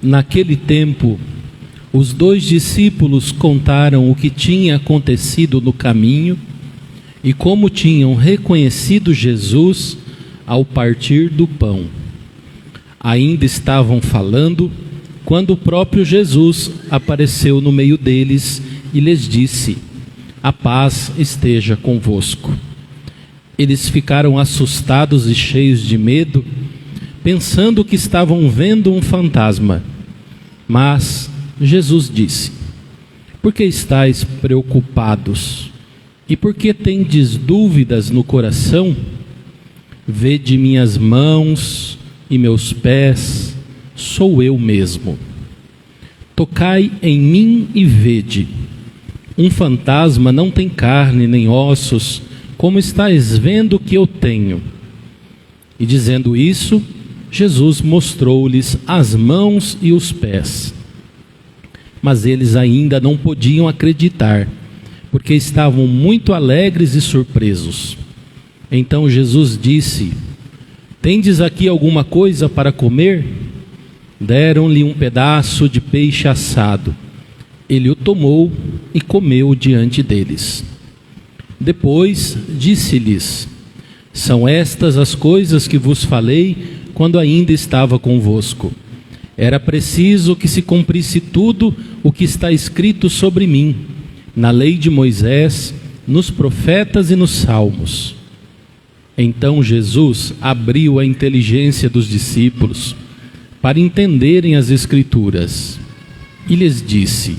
Naquele tempo, os 2 discípulos contaram o que tinha acontecido no caminho e como tinham reconhecido Jesus ao partir do pão. Ainda estavam falando quando o próprio Jesus apareceu no meio deles e lhes disse: "A paz esteja convosco." Eles ficaram assustados e cheios de medo, pensando que estavam vendo um fantasma. Mas Jesus disse: "Por que estáis preocupados? E por que tendes dúvidas no coração? Vede minhas mãos e meus pés, sou eu mesmo. Tocai em mim e vede. Um fantasma não tem carne nem ossos, como estáis vendo que eu tenho." E dizendo isso, Jesus mostrou-lhes as mãos e os pés. Mas eles ainda não podiam acreditar, porque estavam muito alegres e surpresos. Então Jesus disse: "Tendes aqui alguma coisa para comer?" Deram-lhe um pedaço de peixe assado. Ele o tomou e comeu diante deles. Depois disse-lhes: "São estas as coisas que vos falei quando ainda estava convosco. Era preciso que se cumprisse tudo o que está escrito sobre mim, na lei de Moisés, nos profetas e nos salmos." Então Jesus abriu a inteligência dos discípulos para entenderem as Escrituras e lhes disse: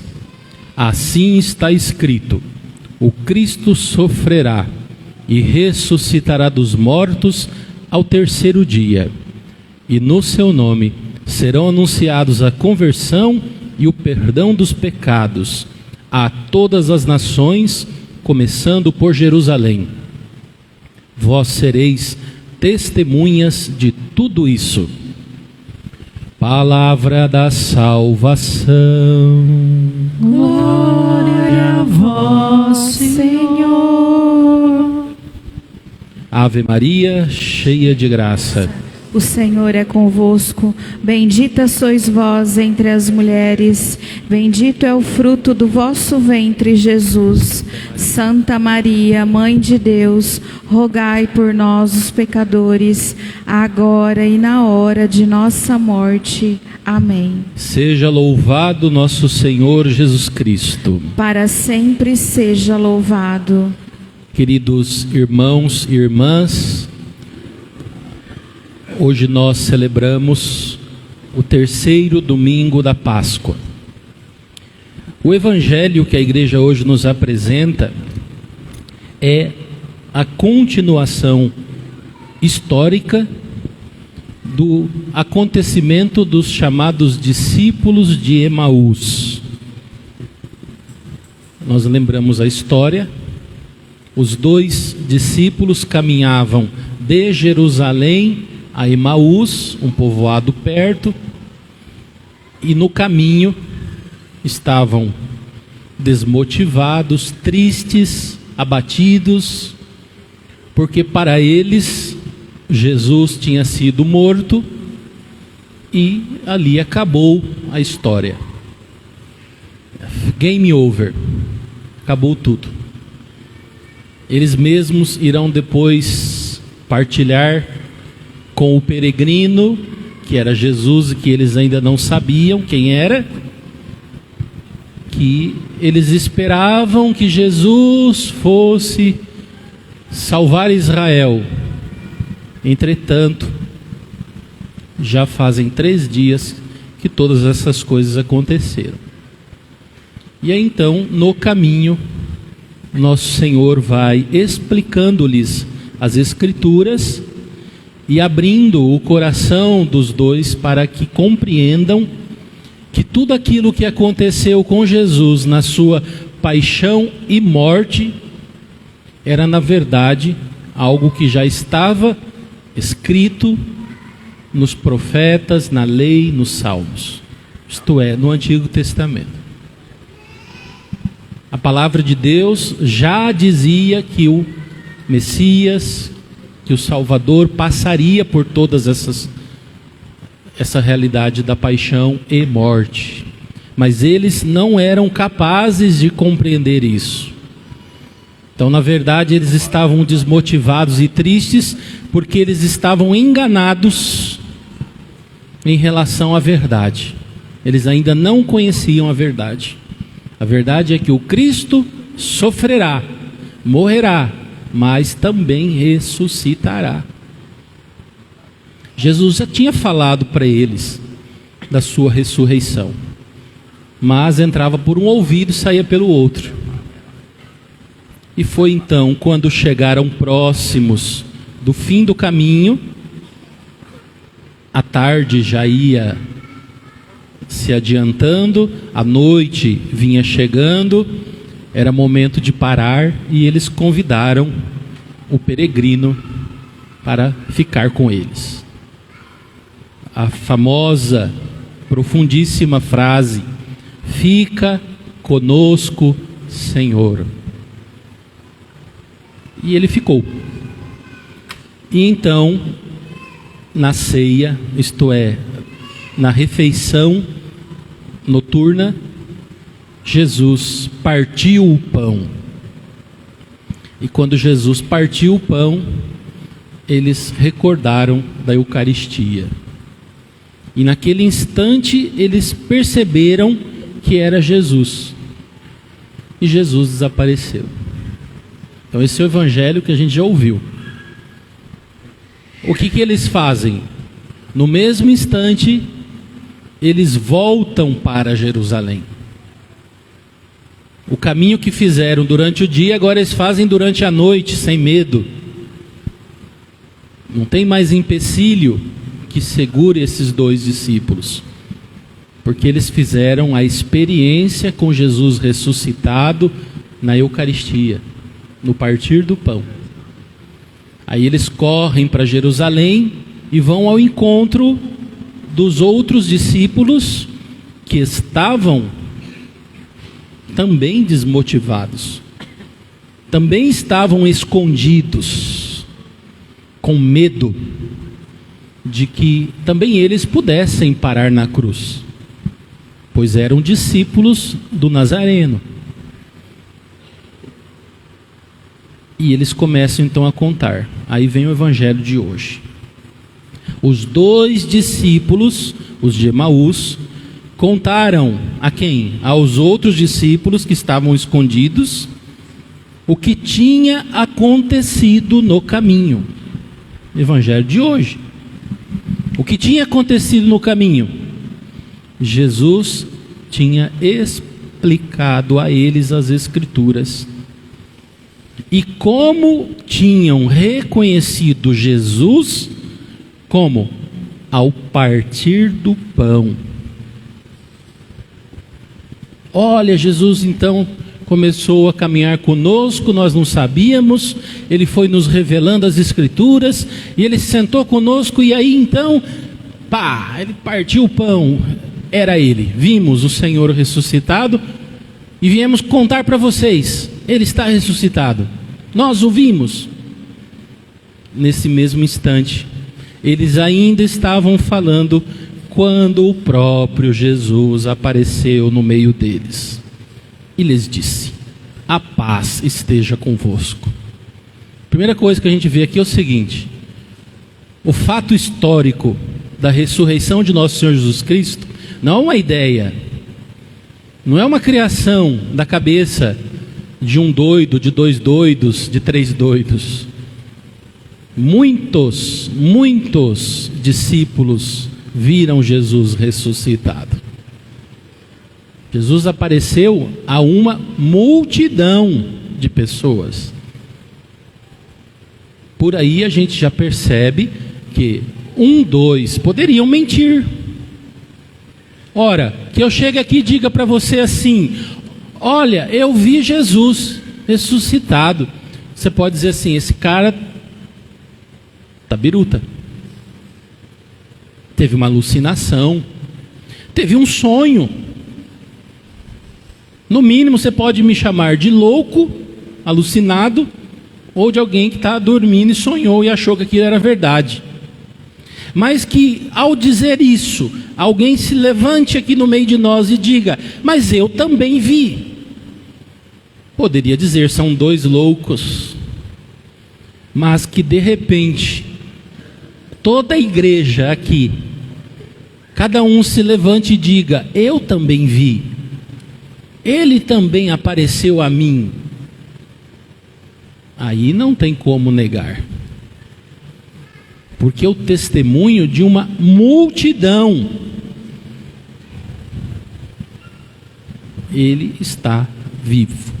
"Assim está escrito: o Cristo sofrerá e ressuscitará dos mortos ao terceiro dia, e no seu nome serão anunciados a conversão e o perdão dos pecados a todas as nações, começando por Jerusalém. Vós sereis testemunhas de tudo isso." Palavra da salvação. Glória a vós, Senhor. Ave Maria, cheia de graça, O Senhor é convosco. Bendita sois vós entre as mulheres. Bendito é o fruto do vosso ventre, Jesus. Santa Maria, Mãe de Deus, rogai por nós, os pecadores, agora e na hora de nossa morte. Amém. seja louvado nosso Senhor Jesus Cristo. Para sempre seja louvado. Queridos irmãos e irmãs, hoje nós celebramos o terceiro domingo da Páscoa. O evangelho que a igreja hoje nos apresenta é a continuação histórica do acontecimento dos chamados discípulos de Emaús. Nós lembramos a história. Os 2 discípulos caminhavam de Jerusalém a Emaús, um povoado perto, e no caminho estavam desmotivados, tristes, abatidos, porque para eles Jesus tinha sido morto e ali acabou a história. Game over, acabou tudo. Eles mesmos irão depois partilhar com o peregrino, que era Jesus e que eles ainda não sabiam quem era, que eles esperavam que Jesus fosse salvar Israel. Entretanto, já fazem 3 dias que todas essas coisas aconteceram. E aí então, no caminho, nosso Senhor vai explicando-lhes as Escrituras e abrindo o coração dos 2 para que compreendam que tudo aquilo que aconteceu com Jesus na sua paixão e morte era, na verdade, algo que já estava escrito nos profetas, na lei, nos salmos, isto é, no Antigo Testamento. A palavra de Deus já dizia que o Messias, que o Salvador passaria por todas essa realidade da paixão e morte. Mas eles não eram capazes de compreender isso. Então, na verdade, eles estavam desmotivados e tristes porque eles estavam enganados em relação à verdade. Eles ainda não conheciam a verdade. A verdade é que o Cristo sofrerá, morrerá, mas também ressuscitará. Jesus já tinha falado para eles da sua ressurreição, mas entrava por um ouvido e saía pelo outro. E foi então quando chegaram próximos do fim do caminho, a tarde já ia se adiantando, a noite vinha chegando, era momento de parar e eles convidaram o peregrino para ficar com eles. A famosa, profundíssima frase: fica conosco, Senhor. E ele ficou. E então, na ceia, isto é, na refeição noturna, Jesus partiu o pão. E quando Jesus partiu o pão, eles recordaram da Eucaristia. E naquele instante eles perceberam que era Jesus. E Jesus desapareceu. Então esse é o evangelho que a gente já ouviu. O que eles fazem? No mesmo instante, eles voltam para Jerusalém. O caminho que fizeram durante o dia, agora eles fazem durante a noite, sem medo. Não tem mais empecilho que segure esses dois discípulos, porque eles fizeram a experiência com Jesus ressuscitado na Eucaristia, no partir do pão. Aí eles correm para Jerusalém e vão ao encontro dos outros discípulos que estavam também desmotivados, também estavam escondidos, com medo de que também eles pudessem parar na cruz, pois eram discípulos do Nazareno. E eles começam então a contar. Aí vem o evangelho de hoje. Os dois discípulos, os de Emaús, contaram a quem? Aos outros discípulos que estavam escondidos, o que tinha acontecido no caminho. Evangelho de hoje. O que tinha acontecido no caminho? Jesus tinha explicado a eles as Escrituras. E como tinham reconhecido Jesus? Como? Ao partir do pão. Olha, Jesus então começou a caminhar conosco, nós não sabíamos, ele foi nos revelando as Escrituras, e ele se sentou conosco, e aí então, ele partiu o pão, era ele. Vimos o Senhor ressuscitado, e viemos contar para vocês, ele está ressuscitado. Nós o vimos. Nesse mesmo instante, eles ainda estavam falando quando o próprio Jesus apareceu no meio deles e lhes disse: a paz esteja convosco. Primeira coisa que a gente vê aqui é o seguinte: o fato histórico da ressurreição de nosso Senhor Jesus Cristo não é uma ideia, não é uma criação da cabeça de um doido, de dois doidos, de três doidos. Muitos discípulos viram Jesus ressuscitado. Jesus apareceu a uma multidão de pessoas. Por aí a gente já percebe que 1, 2 poderiam mentir. Ora, que eu chegue aqui e diga para você assim: olha, eu vi Jesus ressuscitado. Você pode dizer assim: esse cara tá biruta. Teve uma alucinação, teve um sonho. No mínimo você pode me chamar de louco, alucinado, ou de alguém que está dormindo e sonhou e achou que aquilo era verdade. Mas que ao dizer isso, alguém se levante aqui no meio de nós e diga: mas eu também vi. Poderia dizer, são dois loucos. Mas que de repente, toda a igreja aqui, cada um se levante e diga: eu também vi. Ele também apareceu a mim. Aí não tem como negar. Porque o testemunho de uma multidão, ele está vivo.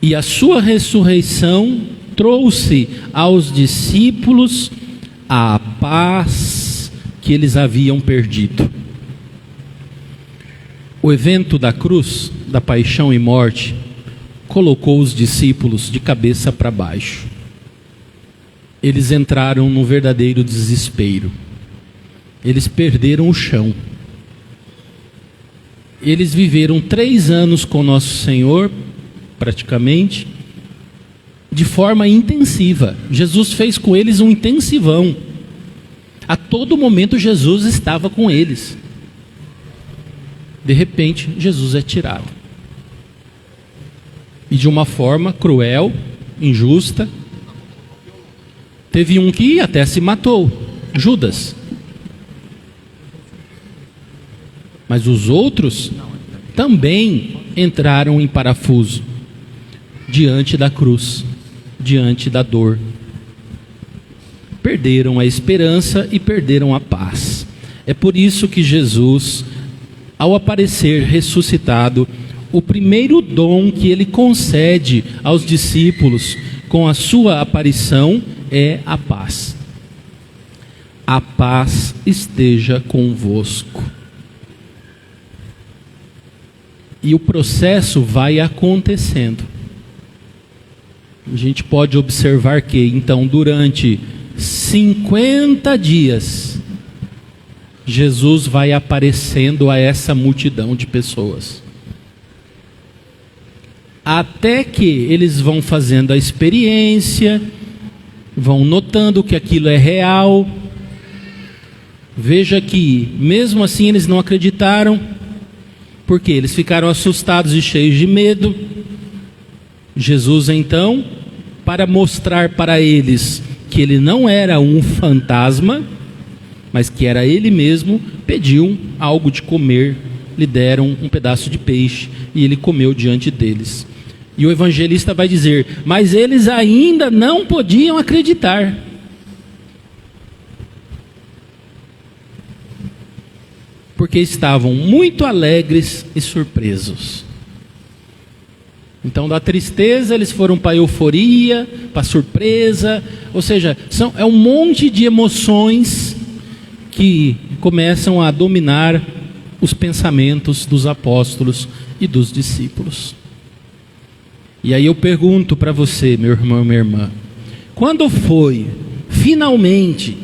E a sua ressurreição trouxe aos discípulos a paz que eles haviam perdido. O evento da cruz, da paixão e morte, colocou os discípulos de cabeça para baixo. Eles entraram num verdadeiro desespero. Eles perderam o chão. Eles viveram 3 anos com nosso Senhor, praticamente, de forma intensiva. Jesus fez com eles um intensivão. A todo momento Jesus estava com eles. De repente, Jesus é tirado. E de uma forma cruel, injusta. Teve um que até se matou, Judas. Mas os outros também entraram em parafuso diante da cruz, diante da dor. Perderam a esperança e perderam a paz. É por isso que Jesus, ao aparecer ressuscitado, o primeiro dom que ele concede aos discípulos com a sua aparição é a paz. A paz esteja convosco. E o processo vai acontecendo. A gente pode observar que, então, durante 50 dias, Jesus vai aparecendo a essa multidão de pessoas. Até que eles vão fazendo a experiência, vão notando que aquilo é real. Veja que, mesmo assim, eles não acreditaram, porque eles ficaram assustados e cheios de medo. Jesus, então, para mostrar para eles que ele não era um fantasma, mas que era ele mesmo, pediu algo de comer, lhe deram um pedaço de peixe e ele comeu diante deles. E o evangelista vai dizer: mas eles ainda não podiam acreditar. Porque estavam muito alegres e surpresos. Então, da tristeza eles foram para a euforia, para a surpresa. Ou seja, é um monte de emoções que começam a dominar os pensamentos dos apóstolos e dos discípulos. E aí eu pergunto para você, meu irmão e minha irmã: quando foi, finalmente,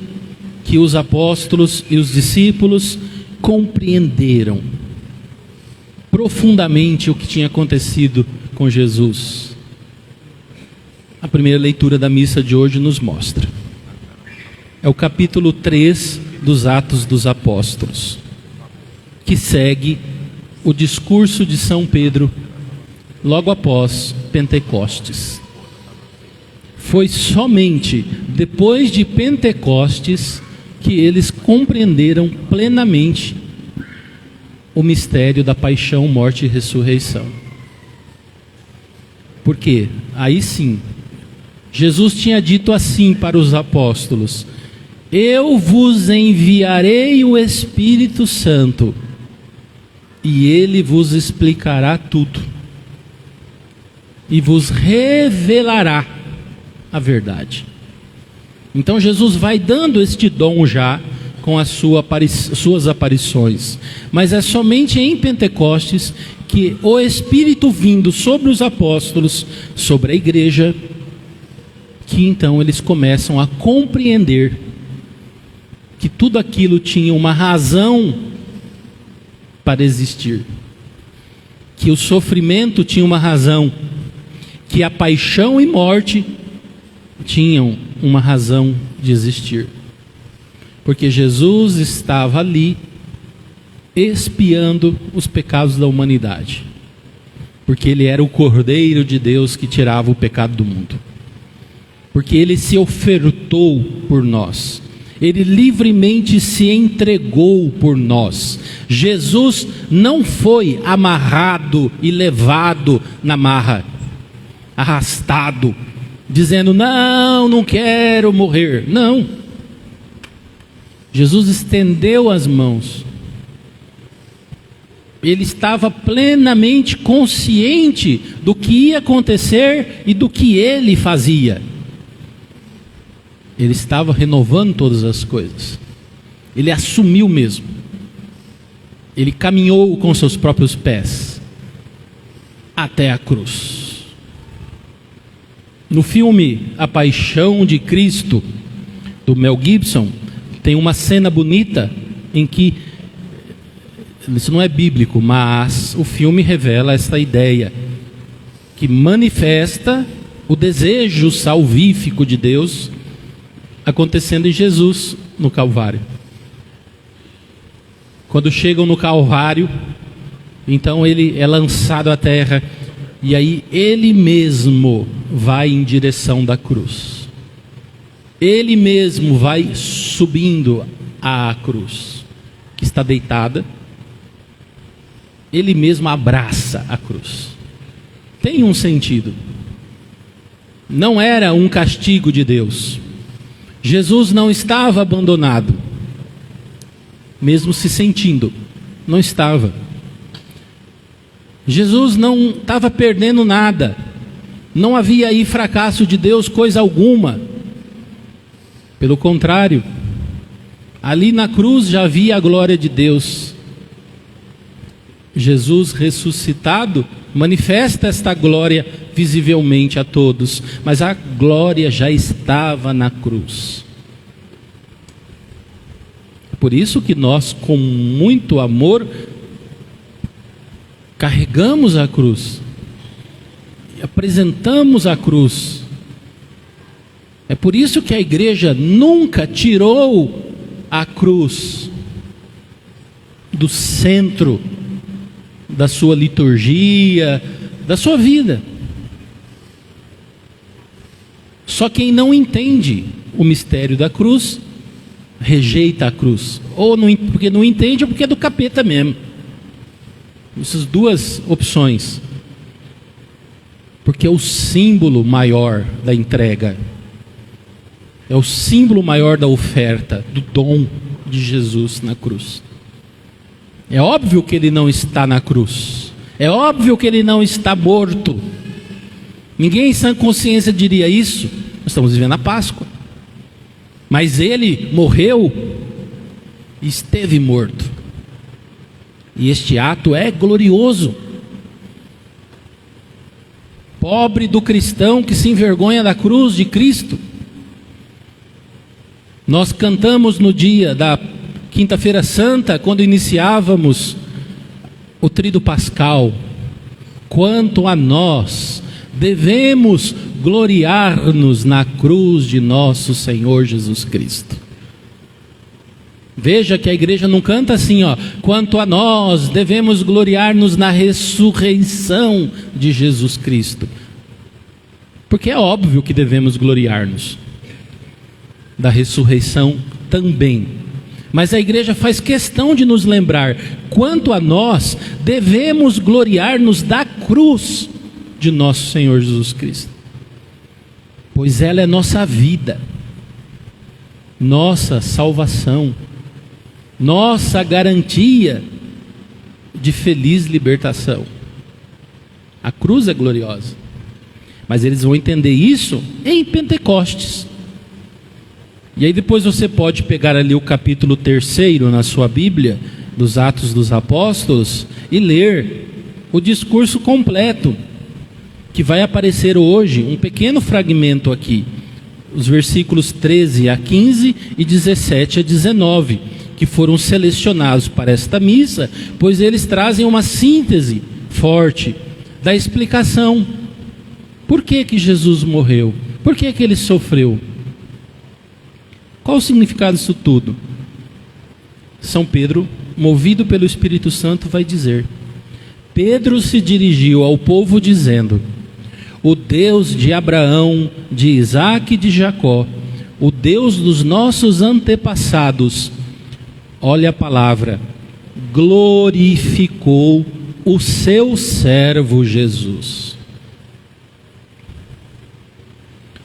que os apóstolos e os discípulos compreenderam profundamente o que tinha acontecido com Jesus? A primeira leitura da missa de hoje nos mostra. É o capítulo 3 dos Atos dos Apóstolos, que segue o discurso de São Pedro logo após Pentecostes. Foi somente depois de Pentecostes que eles compreenderam plenamente o mistério da paixão, morte e ressurreição. Porque aí sim, Jesus tinha dito assim para os apóstolos: eu vos enviarei o Espírito Santo, e ele vos explicará tudo, e vos revelará a verdade. Então Jesus vai dando este dom já com as suas aparições. Mas é somente em Pentecostes que o Espírito vindo sobre os apóstolos, sobre a igreja, que então eles começam a compreender que tudo aquilo tinha uma razão para existir, que o sofrimento tinha uma razão, que a paixão e morte tinham uma razão de existir. Porque Jesus estava ali expiando os pecados da humanidade. Porque Ele era o Cordeiro de Deus que tirava o pecado do mundo. Porque Ele se ofertou por nós. Ele livremente se entregou por nós. Jesus não foi amarrado e levado na marra, arrastado, dizendo: não quero morrer. Não. Jesus estendeu as mãos. Ele estava plenamente consciente do que ia acontecer e do que Ele fazia. Ele estava renovando todas as coisas. Ele assumiu mesmo. Ele caminhou com seus próprios pés até a cruz. No filme A Paixão de Cristo, do Mel Gibson, tem uma cena bonita em que, isso não é bíblico, mas o filme revela esta ideia, que manifesta o desejo salvífico de Deus acontecendo em Jesus no Calvário. Quando chegam no Calvário, então Ele é lançado à terra, e aí Ele mesmo vai em direção da cruz. Ele mesmo vai subindo à cruz, que está deitada. Ele mesmo abraça a cruz. Tem um sentido. Não era um castigo de Deus. Jesus não estava abandonado, mesmo se sentindo, não estava. Jesus não estava perdendo nada. Não havia aí fracasso de Deus, coisa alguma. Pelo contrário, ali na cruz já havia a glória de Deus. Jesus ressuscitado manifesta esta glória visivelmente a todos, mas a glória já estava na cruz. Por isso que nós, com muito amor, carregamos a cruz, apresentamos a cruz. É por isso que a igreja nunca tirou a cruz do centro da sua liturgia, da sua vida. Só quem não entende o mistério da cruz rejeita a cruz, ou não, porque não entende, ou porque é do capeta mesmo. Essas duas opções. Porque é o símbolo maior da entrega, é o símbolo maior da oferta, do dom de Jesus na cruz. É óbvio que Ele não está na cruz, é óbvio que Ele não está morto. Ninguém em sã consciência diria isso. Nós estamos vivendo a Páscoa, mas Ele morreu e esteve morto, e este ato é glorioso. Pobre do cristão que se envergonha da cruz de Cristo. Nós cantamos no dia da Quinta-feira Santa, quando iniciávamos o Tríduo Pascal: quanto a nós, devemos gloriar-nos na cruz de nosso Senhor Jesus Cristo. Veja que a igreja não canta assim, quanto a nós, devemos gloriar-nos na ressurreição de Jesus Cristo. Porque é óbvio que devemos gloriar-nos da ressurreição também. Mas a igreja faz questão de nos lembrar: quanto a nós, devemos gloriar-nos da cruz de nosso Senhor Jesus Cristo, pois ela é nossa vida, nossa salvação, nossa garantia de feliz libertação. A cruz é gloriosa, mas eles vão entender isso em Pentecostes. E aí depois você pode pegar ali o capítulo 3 na sua Bíblia, dos Atos dos Apóstolos, e ler o discurso completo, que vai aparecer hoje, um pequeno fragmento aqui, os versículos 13 a 15 e 17 a 19, que foram selecionados para esta missa, pois eles trazem uma síntese forte da explicação. Por que que Jesus morreu? Por que que Ele sofreu? Qual o significado disso tudo? São Pedro, movido pelo Espírito Santo, vai dizer: Pedro se dirigiu ao povo dizendo: o Deus de Abraão, de Isaque e de Jacó, o Deus dos nossos antepassados, olha a palavra, glorificou o seu servo Jesus.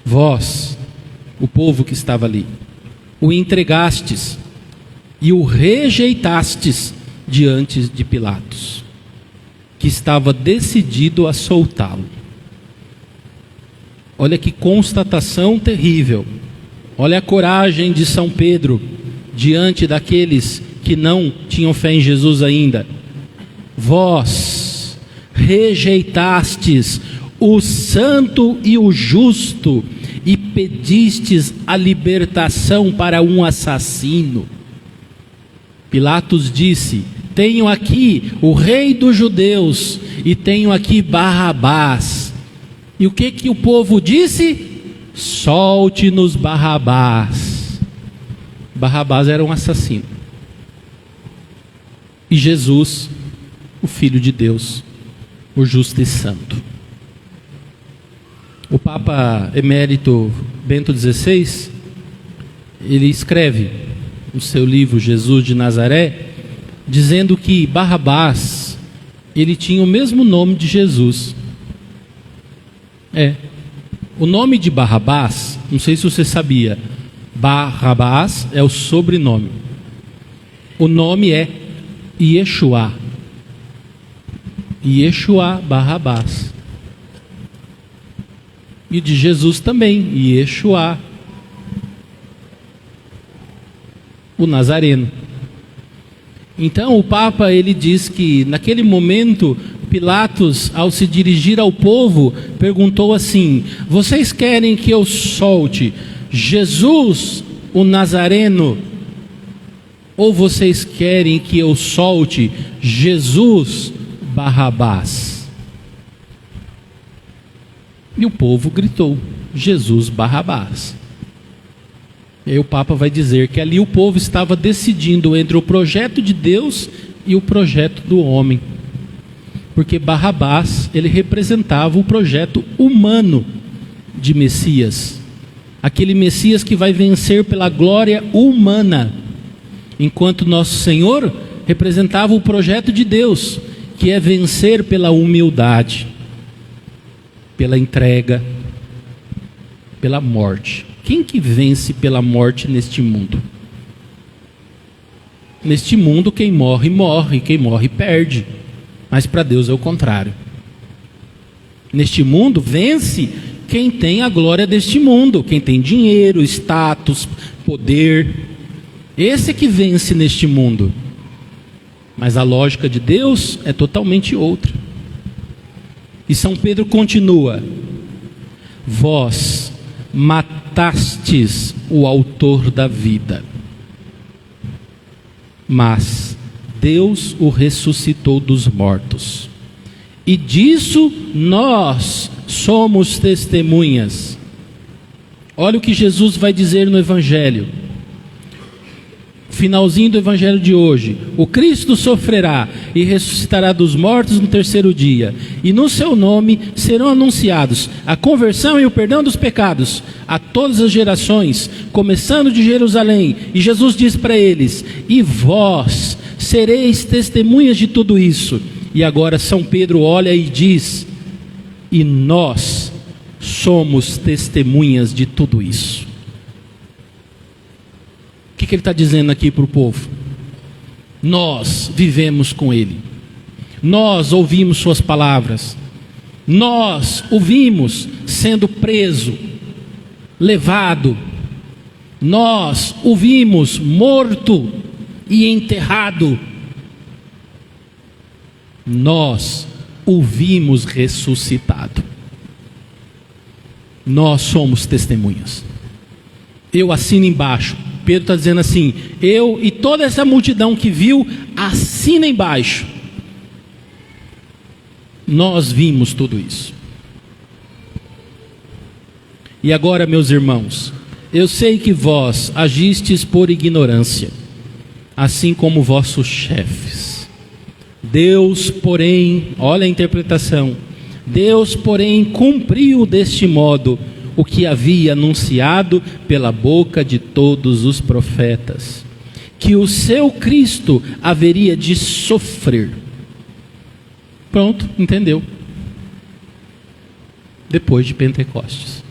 Vós, o povo que estava ali, o entregastes e o rejeitastes diante de Pilatos, que estava decidido a soltá-lo. Olha que constatação terrível. Olha a coragem de São Pedro diante daqueles que não tinham fé em Jesus ainda. Vós rejeitastes o santo e o justo e pedistes a libertação para um assassino. Pilatos disse: tenho aqui o rei dos judeus e tenho aqui Barrabás. E o que o povo disse? Solte-nos Barrabás. Barrabás era um assassino. E Jesus, o Filho de Deus, o justo e santo. O Papa Emérito Bento XVI, ele escreve no seu livro Jesus de Nazaré, dizendo que Barrabás, ele tinha o mesmo nome de Jesus. O nome de Barrabás, não sei se você sabia, Barrabás é o sobrenome. O nome é Yeshua. Yeshua Barrabás. E de Jesus também, Yeshua, o Nazareno. Então o Papa, ele diz que naquele momento Pilatos, ao se dirigir ao povo, perguntou assim: vocês querem que eu solte Jesus, o Nazareno, ou vocês querem que eu solte Jesus Barrabás? E o povo gritou: Jesus Barrabás. E aí o Papa vai dizer que ali o povo estava decidindo entre o projeto de Deus e o projeto do homem. Porque Barrabás, ele representava o projeto humano de Messias. Aquele Messias que vai vencer pela glória humana. Enquanto nosso Senhor representava o projeto de Deus, que é vencer pela humildade, pela entrega, pela morte. Quem que vence pela morte neste mundo? Neste mundo quem morre, morre, quem morre perde. Mas para Deus é o contrário. Neste mundo vence quem tem a glória deste mundo, quem tem dinheiro, status, poder. Esse é que vence neste mundo. Mas a lógica de Deus é totalmente outra. E São Pedro continua: vós matastes o autor da vida, mas Deus o ressuscitou dos mortos, e disso nós somos testemunhas. Olha o que Jesus vai dizer no Evangelho, finalzinho do Evangelho de hoje: o Cristo sofrerá e ressuscitará dos mortos no terceiro dia, e no seu nome serão anunciados a conversão e o perdão dos pecados a todas as gerações, começando de Jerusalém. E Jesus diz para eles: e vós sereis testemunhas de tudo isso. E agora São Pedro olha e diz: e nós somos testemunhas de tudo isso. O que ele está dizendo aqui para o povo? Nós vivemos com ele, nós ouvimos suas palavras, nós o vimos sendo preso, levado, nós o vimos morto e enterrado, nós o vimos ressuscitado. Nós somos testemunhas. Eu assino embaixo. Pedro está dizendo assim: eu e toda essa multidão que viu, assina embaixo. Nós vimos tudo isso. E agora, meus irmãos, eu sei que vós agistes por ignorância, assim como vossos chefes. Deus, porém, olha a interpretação, Deus, porém, cumpriu deste modo o que havia anunciado pela boca de todos os profetas, que o seu Cristo haveria de sofrer. Pronto, entendeu? Depois de Pentecostes.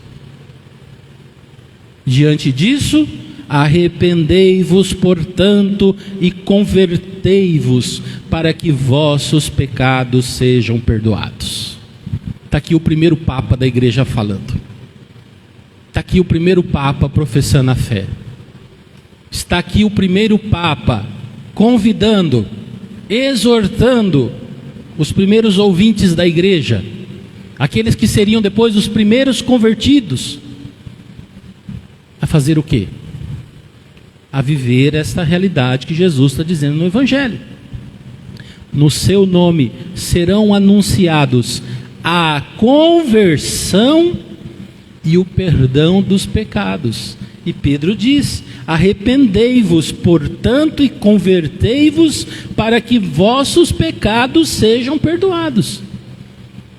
Diante disso, arrependei-vos, portanto, e convertei-vos, para que vossos pecados sejam perdoados. Está aqui o primeiro Papa da igreja falando. Está aqui o primeiro Papa professando a fé. Está aqui o primeiro Papa convidando, exortando os primeiros ouvintes da igreja, aqueles que seriam depois os primeiros convertidos, a fazer o quê? A viver esta realidade que Jesus está dizendo no Evangelho. No seu nome serão anunciados a conversão e o perdão dos pecados. E Pedro diz: arrependei-vos, portanto, e convertei-vos, para que vossos pecados sejam perdoados.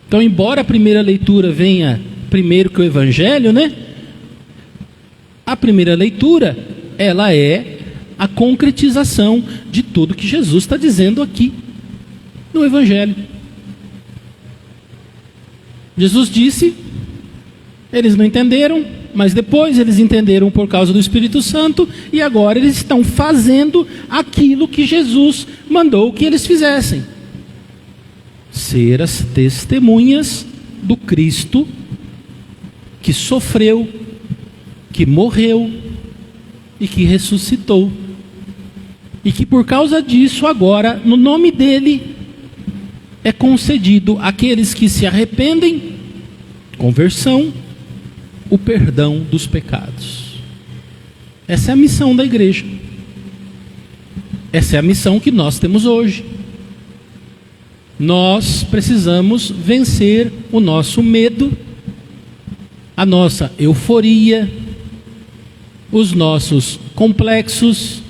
Então, embora a primeira leitura venha primeiro que o Evangelho, né? A primeira leitura, ela é a concretização de tudo que Jesus está dizendo aqui no Evangelho. Jesus disse, eles não entenderam, mas depois eles entenderam por causa do Espírito Santo, e agora eles estão fazendo aquilo que Jesus mandou que eles fizessem: ser as testemunhas do Cristo que sofreu, que morreu e que ressuscitou, e que por causa disso agora, no nome dele, é concedido àqueles que se arrependem, conversão, o perdão dos pecados. Essa é a missão da igreja. Essa é a missão que nós temos hoje. Nós precisamos vencer o nosso medo, a nossa euforia, os nossos complexos,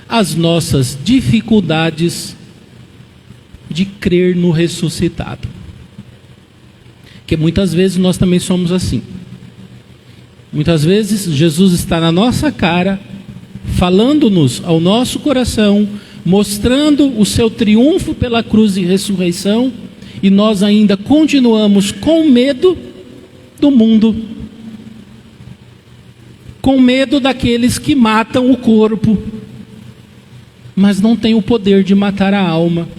as nossas dificuldades de crer no ressuscitado. Porque muitas vezes nós também somos assim. Muitas vezes Jesus está na nossa cara, falando-nos ao nosso coração, mostrando o seu triunfo pela cruz e ressurreição, e nós ainda continuamos com medo do mundo, com medo daqueles que matam o corpo, mas não têm o poder de matar a alma,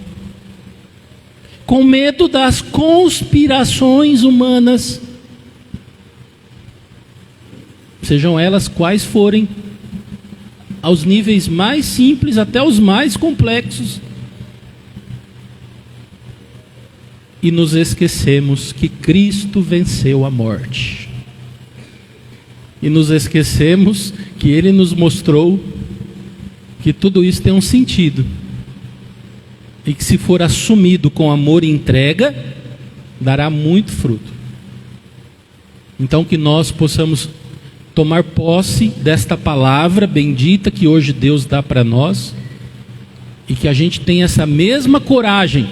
com medo das conspirações humanas, sejam elas quais forem, aos níveis mais simples até os mais complexos, e nos esquecemos que Cristo venceu a morte, e nos esquecemos que Ele nos mostrou que tudo isso tem um sentido, e que se for assumido com amor e entrega, dará muito fruto. Então que nós possamos tomar posse desta palavra bendita que hoje Deus dá para nós, e que a gente tenha essa mesma coragem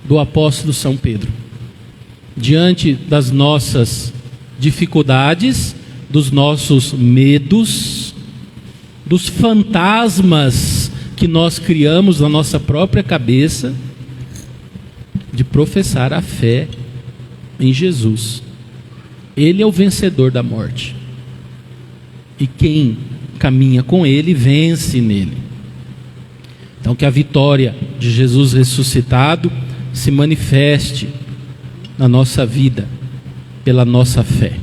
do apóstolo São Pedro, diante das nossas dificuldades, dos nossos medos, dos fantasmas que nós criamos na nossa própria cabeça, de professar a fé em Jesus. Ele é o vencedor da morte, e quem caminha com Ele vence nele. Então que a vitória de Jesus ressuscitado se manifeste na nossa vida pela nossa fé,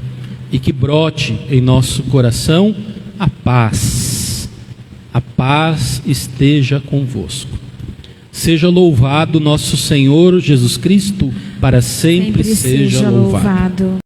e que brote em nosso coração a paz. A paz esteja convosco. Seja louvado nosso Senhor Jesus Cristo, para sempre seja louvado.